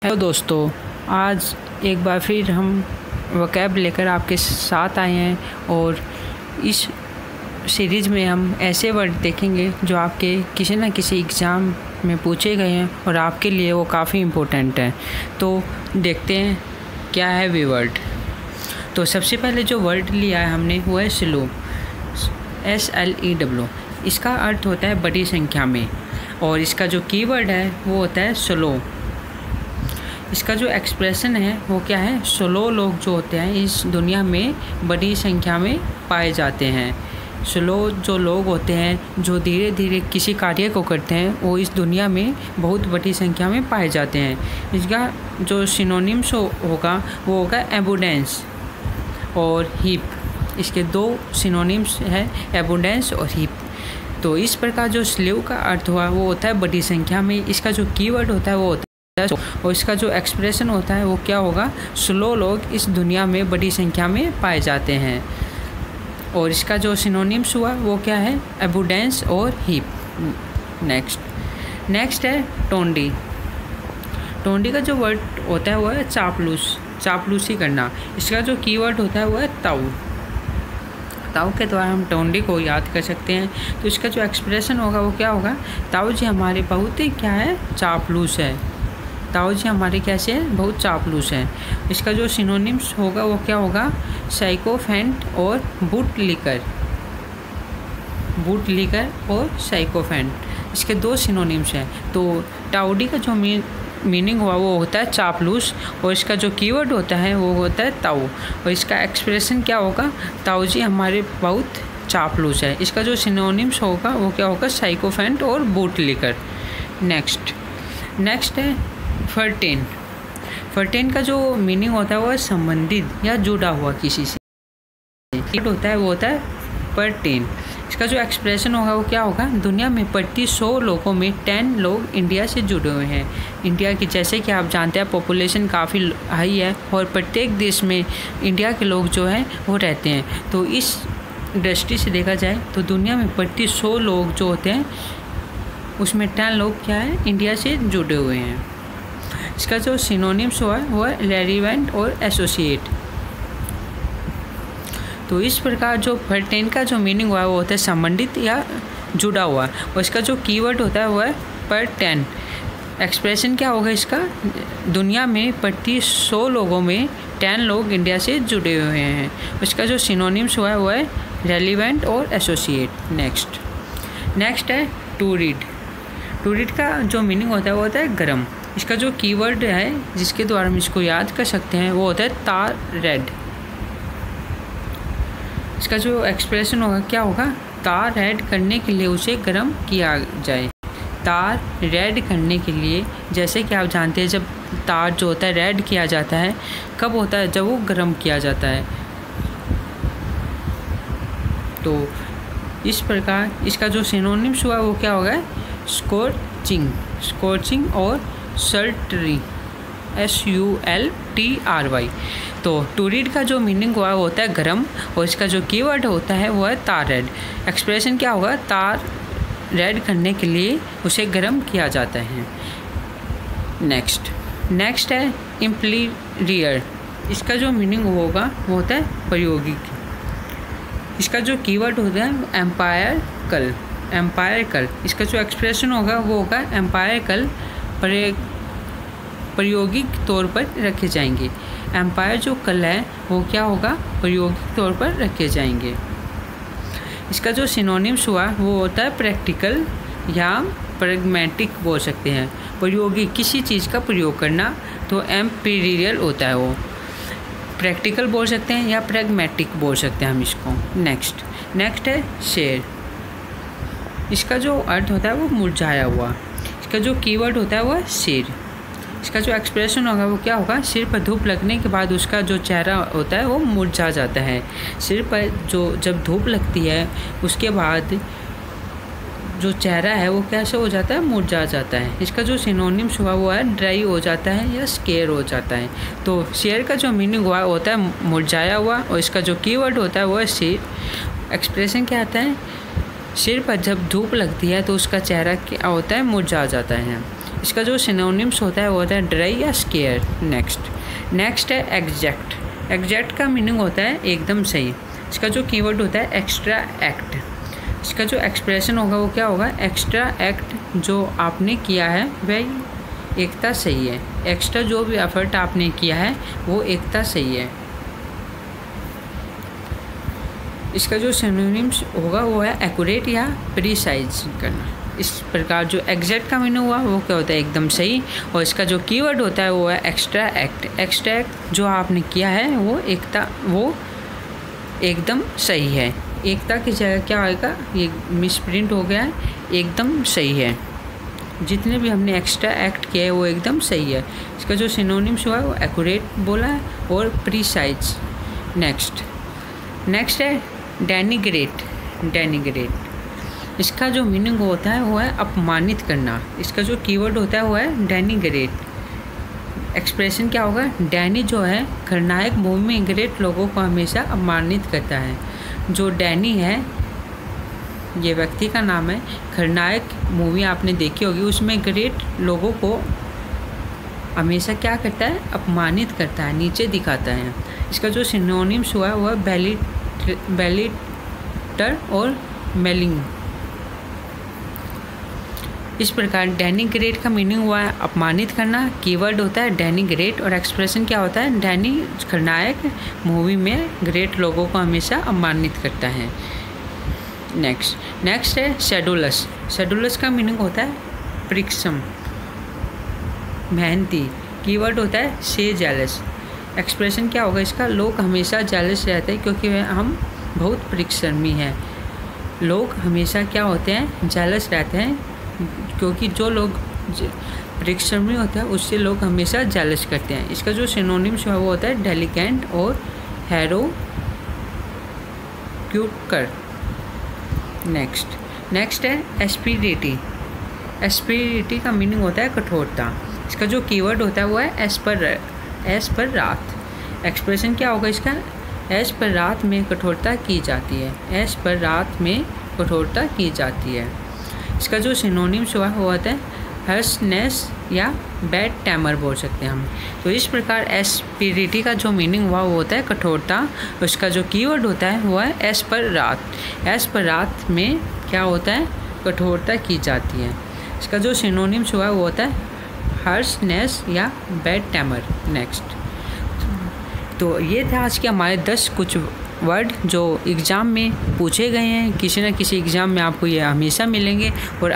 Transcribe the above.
Hello दोस्तों, आज एक बार फिर हम वोकैब लेकर आपके साथ आए हैं और इस सीरीज़ में हम ऐसे वर्ड देखेंगे जो आपके किसी न किसी एग्ज़ाम में पूछे गए हैं और आपके लिए वो काफ़ी इम्पोर्टेंट हैं। तो देखते हैं क्या है वे वर्ड। तो सबसे पहले जो वर्ड लिया है हमने वो है स्लो, SLEW। इसका अर्थ होता है बड़ी संख्या में और इसका जो कीवर्ड है वो होता है स्लो। इसका जो एक्सप्रेशन है वो क्या है, स्लो लोग जो होते हैं इस दुनिया में बड़ी संख्या में पाए जाते हैं। स्लो जो लोग होते हैं जो धीरे धीरे किसी कार्य को करते हैं वो इस दुनिया में बहुत बड़ी संख्या में पाए जाते हैं। इसका जो सिनोनिम्स होगा वो होगा एबुडेंस और हीप। इसके दो सिनोनिम्स है, एबुडेंस और हीप। तो इस प्रकार जो स्लो का अर्थ हुआ वो होता है बड़ी संख्या में। इसका जो कीवर्ड होता है वो होता है और इसका जो एक्सप्रेशन होता है वो क्या होगा, स्लो लोग इस दुनिया में बड़ी संख्या में पाए जाते हैं। और इसका जो सिनोनिम्स हुआ वो क्या है, एबुडेंस और हीप। नेक्स्ट है टोंडी। टोंडी का जो वर्ड होता है वो है चापलूस, चापलूसी करना। इसका जो कीवर्ड होता है वो है ताऊ। ताऊ के द्वारा हम टोंडी को याद कर सकते हैं। तो इसका जो एक्सप्रेशन होगा वो क्या होगा, ताऊ जी हमारे बहुत ही क्या है, चापलूस है। ताऊ जी हमारे कैसे हैं, बहुत चापलूस हैं। इसका जो सिनोनिम्स होगा वो क्या होगा, साइकोफेंट और बूटलिकर। बूटलिकर और साइकोफेंट इसके दो सिनोनिम्स हैं। तो टाउडी का जो मीनिंग हुआ वो होता है चापलूस और इसका जो कीवर्ड होता है वो होता है ताऊ और इसका एक्सप्रेशन क्या होगा, ताऊ जी हमारे बहुत चापलूस है। इसका जो सिनोनिम्स होगा वो क्या होगा, साइकोफेंट और बूटलिकर। नेक्स्ट है फर्टेन। फर्टेन का जो मीनिंग होता है वो है संबंधित या जुड़ा हुआ किसी से होता है, वो होता है फर्टेन। इसका जो एक्सप्रेशन होगा वो क्या होगा, दुनिया में प्रति 100 लोगों में 10 लोग इंडिया से जुड़े हुए हैं। इंडिया की जैसे कि आप जानते हैं पॉपुलेशन काफ़ी हाई है और प्रत्येक देश में इंडिया के लोग जो हैं वो रहते हैं। तो इस दृष्टि से देखा जाए तो दुनिया में प्रति 100 लोग जो होते हैं उसमें 10 लोग क्या है, इंडिया से जुड़े हुए हैं। इसका जो सिनोनिम्स हुआ है वो है रेलिवेंट और एसोसिएट। तो इस प्रकार जो फर्टेन का जो मीनिंग हुआ है वो होता है संबंधित या जुड़ा हुआ और इसका जो कीवर्ड होता है वो है पर 10। एक्सप्रेशन क्या होगा इसका, दुनिया में प्रति 100 लोगों में 10 लोग इंडिया से जुड़े हुए हैं। इसका जो सिनोनिम्स हुआ है वो है रेलिवेंट और एसोसिएट। नेक्स्ट है टू रीड। टू रीड का जो मीनिंग होता है वो होता है गर्म। इसका जो कीवर्ड है जिसके द्वारा हम इसको याद कर सकते हैं वो होता है तार रेड। इसका जो एक्सप्रेशन होगा क्या होगा, तार रेड करने के लिए उसे गर्म किया जाए। तार रेड करने के लिए, जैसे कि आप जानते हैं जब तार जो होता है रेड किया जाता है कब होता है, जब वो गर्म किया जाता है। तो इस प्रकार इसका जो सिनोनिम्स हुआ वो क्या होगा, स्कॉर्चिंग और सल्टरी, SULTRY। तो टू रीड का जो मीनिंग हुआ वो होता है गर्म और इसका जो कीवर्ड होता है वो है तार रेड। एक्सप्रेशन क्या होगा, तार रेड करने के लिए उसे गर्म किया जाता है। नेक्स्ट है इम्प्लीरियर। इसका जो मीनिंग होगा वो होता है प्रायोगिक। इसका जो कीवर्ड होता है एम्पायरिकल। इसका जो एक्सप्रेशन होगा वो होगा एम्पायरिकल प्रायोगिक तौर पर रखे जाएंगे। एम्पायर जो कल है वो क्या होगा, प्रायोगिक तौर पर रखे जाएंगे। इसका जो सिनोनिम्स हुआ वो होता है प्रैक्टिकल या प्रैग्मेटिक बोल सकते हैं। प्रायोगिक किसी चीज़ का प्रयोग करना, तो एम्पीरियल होता है वो। प्रैक्टिकल बोल सकते हैं या प्रैग्मेटिक बोल सकते हैं हम इसको। नेक्स्ट है शेर। इसका जो अर्थ होता है वो मुरझाया हुआ। इसका जो कीवर्ड होता है वो है सिर। इसका जो एक्सप्रेशन होगा वो क्या होगा, सिर पर धूप लगने के बाद उसका जो चेहरा होता है वो मुरझा जाता है। सिर पर जो जब धूप लगती है उसके बाद जो चेहरा है वो कैसे हो जाता है, मुरझा जाता है। इसका जो सिनोनिम्स हुआ वो है ड्राई हो जाता है या स्केयर हो जाता है। तो शेर का जो मीनिंग हुआ होता है मुरझाया हुआ और इसका जो कीवर्ड होता है वो है सिर। एक्सप्रेशन क्या आता है, सिर पर जब धूप लगती है तो उसका चेहरा क्या होता है, मुरझा जाता है। इसका जो सिनोनिम्स होता है वो होता है ड्राई या स्केयर। नेक्स्ट है एग्जैक्ट। एग्जैक्ट का मीनिंग होता है एकदम सही। इसका जो कीवर्ड होता है एक्स्ट्रा एक्ट। इसका जो एक्सप्रेशन होगा वो क्या होगा, एक्स्ट्रा एक्ट जो आपने किया है वह एकता सही है। एक्स्ट्रा जो भी एफर्ट आपने किया है वो एकता सही है। इसका जो सिनोनिम्स होगा वो है एक्यूरेट या प्रिसाइज करना। इस प्रकार जो एग्जैक्ट का मीनिंग हुआ वो क्या होता है, एकदम सही। और इसका जो कीवर्ड होता है वो है एक्स्ट्रा एक्ट। एक्स्ट्रा एक्ट जो आपने किया है वो एकदम सही है। एकता की जगह क्या आएगा, ये मिसप्रिंट हो गया है, एकदम सही है। जितने भी हमने एक्स्ट्रा एक्ट किया है वो एकदम सही है। इसका जो सिनोनिम्स हुआ है वो एक्यूरेट बोला है और प्रिसाइज। नेक्स्ट है डेनिग्रेट। इसका जो मीनिंग होता है वो है अपमानित करना। इसका जो कीवर्ड होता है वो है डेनिग्रेट। एक्सप्रेशन क्या होगा, डैनी जो है खलनायक मूवी में ग्रेट लोगों को हमेशा अपमानित करता है। जो डैनी है ये व्यक्ति का नाम है। खलनायक मूवी आपने देखी होगी, उसमें ग्रेट लोगों को हमेशा क्या करता है, अपमानित करता है, नीचे दिखाता है। इसका जो सिनोनिम्स हुआ है वह बेलिटर और मेलिंग। इस प्रकार डेनिग्रेट का मीनिंग हुआ है अपमानित करना, कीवर्ड होता है डेनिग्रेट और एक्सप्रेशन क्या होता है, डैनी खलनायक मूवी में ग्रेट लोगों को हमेशा अपमानित करता है। नेक्स्ट है शेड्यूलस। शेड्यूलस का मीनिंग होता है परिश्रम, मेहनती, कीवर्ड होता है से जेलस। एक्सप्रेशन क्या होगा इसका, लोग हमेशा जेलस रहते हैं क्योंकि हम बहुत परिश्रमी हैं। लोग हमेशा क्या होते हैं, जेलस रहते हैं क्योंकि जो लोग परिश्रमी होते हैं उससे लोग हमेशा जेलस करते हैं। इसका जो सिनोनिम्स है वो होता है डेलिकेंट और हेरोक्यूकर। नेक्स्ट है एस्पिरिटी। एस्पिरिटी का मीनिंग होता है कठोरता। इसका जो कीवर्ड होता है वो है एस पर रात। एक्सप्रेशन क्या होगा इसका, एस पर रात में कठोरता की जाती है। एस पर रात में कठोरता की जाती है। इसका जो सिनोनिम्स हुआ वो होता है हर्सनेस या बैड टेमर बोल सकते हैं हम। तो इस प्रकार एस्पिरिटी का जो मीनिंग हुआ वो होता है कठोरता। उसका जो कीवर्ड होता है वो है एस पर रात। एस पर रात में क्या होता है, कठोरता की जाती है। इसका जो सिनोनिम्स हुआ वो होता है हर्सनेस या बैड टेमर। तो ये थे आज के हमारे 10 कुछ वर्ड जो एग्ज़ाम में पूछे गए हैं। किसी न किसी एग्ज़ाम में आपको ये हमेशा मिलेंगे और